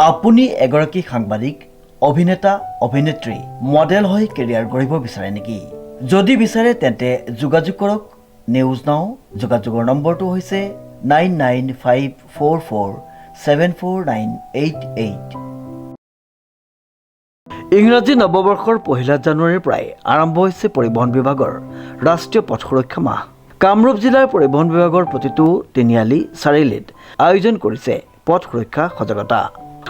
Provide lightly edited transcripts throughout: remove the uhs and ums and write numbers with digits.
আপুনি এগৰাকী সাংবাদিক, অভিনেতা, অভিনেত্ৰী, মডেল হৈ কেৰিয়াৰ গঢ়িব বিচাৰে নেকি? যদি বিচাৰে তেন্তে যোগাযোগ কৰক নিউজ নাও। যোগাযোগৰ নম্বৰটো হৈছে 9954474988। ইংৰাজী নৱবৰ্ষৰ 1 জানুৱাৰীৰ পৰাই আৰম্ভ হৈছে পৰিবহণ বিভাগৰ ৰাষ্ট্ৰীয় পথ সুৰক্ষা মাহ। কামৰূপ জিলাৰ পৰিবহণ বিভাগৰ প্ৰতিটো তিনিআলি চাৰিআলিত আয়োজন কৰিছে পথ সুৰক্ষা সজাগতা।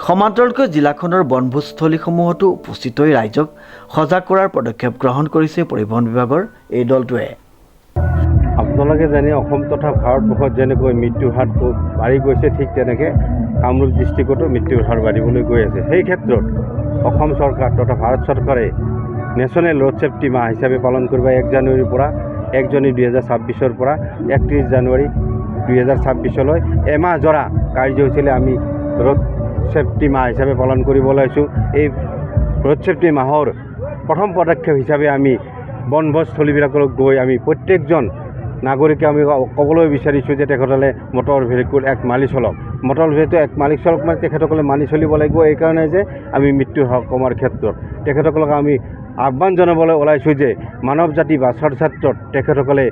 সমান্তৰালকৈ জিলাখনৰ বনভোজস্থলীসমূহতো উপস্থিত হৈ ৰাইজক সজাগ কৰাৰ পদক্ষেপ গ্ৰহণ কৰিছে পৰিবহণ বিভাগৰ এই দলটোৱে। আপোনালোকে জানে অসম তথা ভাৰতবৰ্ষত যেনেকৈ মৃত্যুৰ হাৰ বাঢ়ি গৈছে, ঠিক তেনেকৈ কামৰূপ ডিষ্ট্ৰিক্টতো মৃত্যুৰ হাৰ বাঢ়িবলৈ গৈ আছে। সেই ক্ষেত্ৰত অসম চৰকাৰ তথা ভাৰত চৰকাৰে নেশ্যনেল ৰোড ছেফটি মাহ হিচাপে পালন কৰিব 1 জানুৱাৰীৰ পৰা 1 জানুৱাৰী 2026 পৰা 31 জানুৱাৰী 2026 এমাহ জোৰা কাৰ্যসূচীৰে আমি ৰোড ছেফটি মাহ হিচাপে পালন কৰিব ওলাইছোঁ। এই ৰোড ছেফটি মাহৰ প্ৰথম পদক্ষেপ হিচাপে আমি বনভোজস্থলীবিলাকলৈ গৈ আমি প্ৰত্যেকজন নাগৰিকে আমি ক'বলৈ বিচাৰিছোঁ যে তেখেতসকলে মটৰ ভেহিকুল এক মানি চলক। মটৰ ভেহিকুল এক মানি চলক মানে তেখেতসকলে মানি চলিব লাগিব। এইকাৰণে যে আমি মৃত্যুৰ হাৰ কমাৰ ক্ষেত্ৰত তেখেতসকলক আমি আহ্বান জনাবলৈ ওলাইছোঁ যে মানৱ জাতি বাছৰ ক্ষেত্ৰত তেখেতসকলে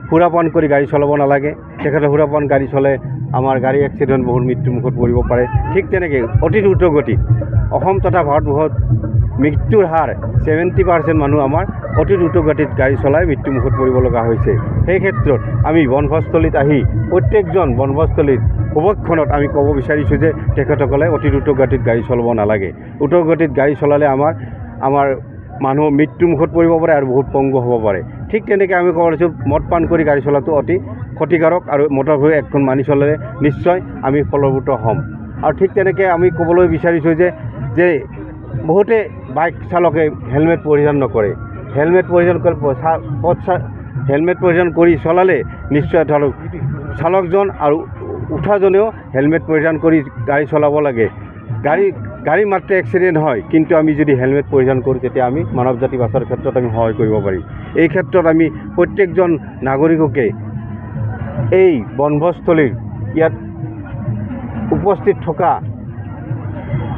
সুৰাপান কৰি গাড়ী চলাব নালাগে। তেখেতে সুৰাপান গাড়ী চলে আমাৰ গাড়ী এক্সিডেণ্ট বহুত মৃত্যুমুখত পৰিব পাৰে। ঠিক তেনেকৈ অতি দ্ৰুত গতিত অসম তথা ভাৰতবৰ্ষত মৃত্যুৰ হাৰ 70% মানুহ আমাৰ অতি দ্ৰুত গতিত গাড়ী চলাই মৃত্যুমুখত পৰিব লগা হৈছে। সেই ক্ষেত্ৰত আমি বনভোজস্থলীত আহি প্ৰত্যেকজন বনভোজস্থলীত সুবক্ষণত আমি ক'ব বিচাৰিছোঁ যে তেখেতসকলে অতি দ্ৰুত গতিত গাড়ী চলাব নালাগে। দ্ৰুত গতিত গাড়ী চলালে আমাৰ মানুহ মৃত্যুমুখত পৰিব পাৰে আৰু বহুত পংগু হ'ব পাৰে। ঠিক তেনেকৈ আমি ক'ব পাৰিছোঁ মদ পান কৰি গাড়ী চলাটো অতি ক্ষতিকাৰক আৰু মটৰ ভেহিকুল একখন মানি চলালে নিশ্চয় আমি ফলপ্ৰসূ হ'ম। আৰু ঠিক তেনেকৈ আমি ক'বলৈ বিচাৰিছোঁ যে বহুতে বাইক চালকে হেলমেট পৰিধান নকৰে। হেলমেট পৰিধান কৰি হেলমেট পৰিধান কৰি চলালে নিশ্চয় ধৰক চালকজন আৰু উঠাজনেও হেলমেট পৰিধান কৰি গাড়ী চলাব লাগে। গাড়ী মাত্ৰ এক্সিডেণ্ট হয়, কিন্তু আমি যদি হেলমেট পৰিধান কৰোঁ তেতিয়া আমি মানৱ জাতি বাছৰ ক্ষেত্ৰত আমি সহায় কৰিব পাৰিম। এই ক্ষেত্ৰত আমি প্ৰত্যেকজন নাগৰিককে এই বনভোজস্থলীৰ ইয়াত উপস্থিত থকা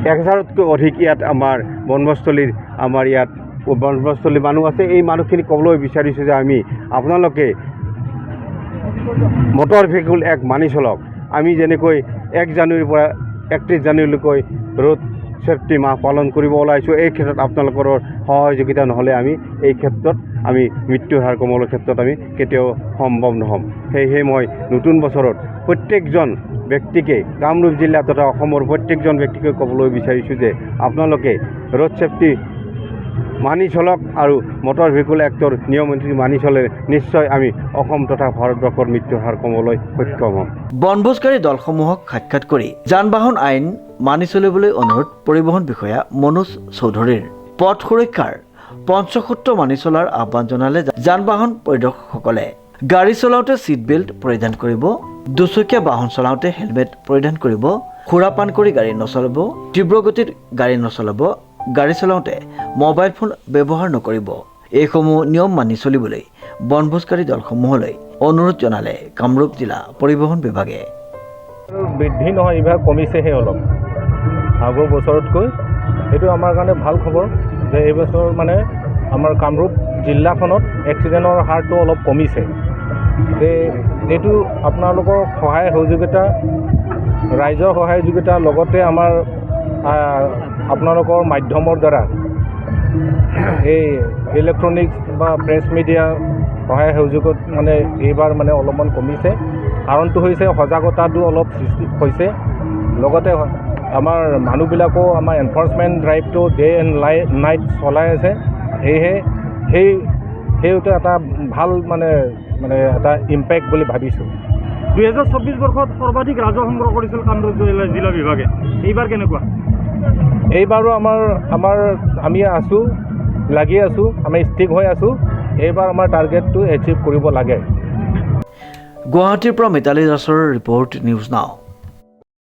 1000তকৈ অধিক ইয়াত আমাৰ বনভোজস্থলীৰ মানুহ আছে। এই মানুহখিনি ক'বলৈ বিচাৰিছোঁ যে আপোনালোকে মটৰ ভেহিকুল এক মানি চলক। আমি যেনেকৈ 1 জানুৱাৰীৰ পৰা 31 জানুৱাৰীলৈকৈ ৰোড ছেফটি মাহ পালন কৰিব ওলাইছোঁ। এই ক্ষেত্ৰত আপোনালোকৰ সহযোগিতা নহ'লে আমি এই ক্ষেত্ৰত আমি মৃত্যুৰ হাৰ কমাবৰ ক্ষেত্ৰত আমি কেতিয়াও সম্ভৱ নহ'ম। সেয়েহে মই নতুন বছৰত প্ৰত্যেকজন ব্যক্তিকে কামৰূপ জিলা তথা অসমৰ প্ৰত্যেকজন ব্যক্তিকে ক'বলৈ বিচাৰিছোঁ যে আপোনালোকে ৰোড ছেফটি মানি চলক আৰু মটৰ ভেহিকুল এক্টৰ নিয়ম মানি চলে নিশ্চয় আমি অসম তথা ভাৰতবৰ্ষৰ মৃত্যুৰ হাৰ কমাবলৈ সক্ষম হ'ম। বনভোজকাৰী দলসমূহক সাক্ষাৎ কৰি যান বাহন আইন মানি চলিবলৈ অনুৰোধ পৰিবহণ বিষয়া মনোজ চৌধুৰীৰ। পথ সুৰক্ষাৰ পঞ্চসূত্ৰ মানি চলাৰ আহ্বান জনালে যান বাহন পৰিদৰ্শকসকলে। গাড়ী চলাওঁতে ছিট বেল্ট পৰিধান কৰিব, দুচকীয়া বাহন চলাওঁতে হেলমেট পৰিধান কৰিব, সুৰাপান কৰি গাড়ী নচলাব, তীব্ৰ গতিত গাড়ী নচলাব, গাড়ী চলাওঁতে মোবাইল ফোন ব্যৱহাৰ নকৰিব। এইসমূহ নিয়ম মানি চলিবলৈ বনভোজকাৰী দলসমূহলৈ অনুৰোধ জনালে কামৰূপ জিলা পৰিবহণ বিভাগে। বৃদ্ধি নহয়, এইবাৰ কমিছেহে অলপ আগৰ বছৰতকৈ। এইটো আমাৰ কাৰণে ভাল খবৰ যে এইবছৰ মানে আমাৰ কামৰূপ জিলাখনত এক্সিডেণ্টৰ হাৰটো অলপ কমিছে। এইটো আপোনালোকৰ সহায় সহযোগিতা, ৰাইজৰ সহায় সহযোগিতা লগতে আমাৰ আপোনালোকৰ মাধ্যমৰ দ্বাৰা এই ইলেক্ট্ৰনিক্স বা প্ৰেছ মিডিয়া সহায় সহযোগত মানে এইবাৰ মানে অলপমান কমিছে। কাৰণটো হৈছে সজাগতাটো অলপ সৃষ্টি হৈছে। লগতে আমাৰ মানুহবিলাকো আমাৰ এনফৰ্চমেণ্ট ড্ৰাইভটো ডে এণ্ড নাইট চলাই আছে। সেয়েহে সেইটো এটা ভাল মানে এটা ইম্পেক্ট বুলি ভাবিছোঁ। 2024 বৰ্ষত সৰ্বাধিক ৰাজহ সংগ্ৰহ কৰিছিল কামৰূপ জিলা বিভাগে। এইবাৰ কেনেকুৱা? এইবাৰো আমি লাগি আছোঁ, আমি ষ্টিক হৈ আছোঁ। এইবাৰ আমাৰ টাৰ্গেটটো এচিভ কৰিব লাগে। গুৱাহাটীৰ পৰা মিতালী দাসৰ ৰিপৰ্ট, নিউজ নাও।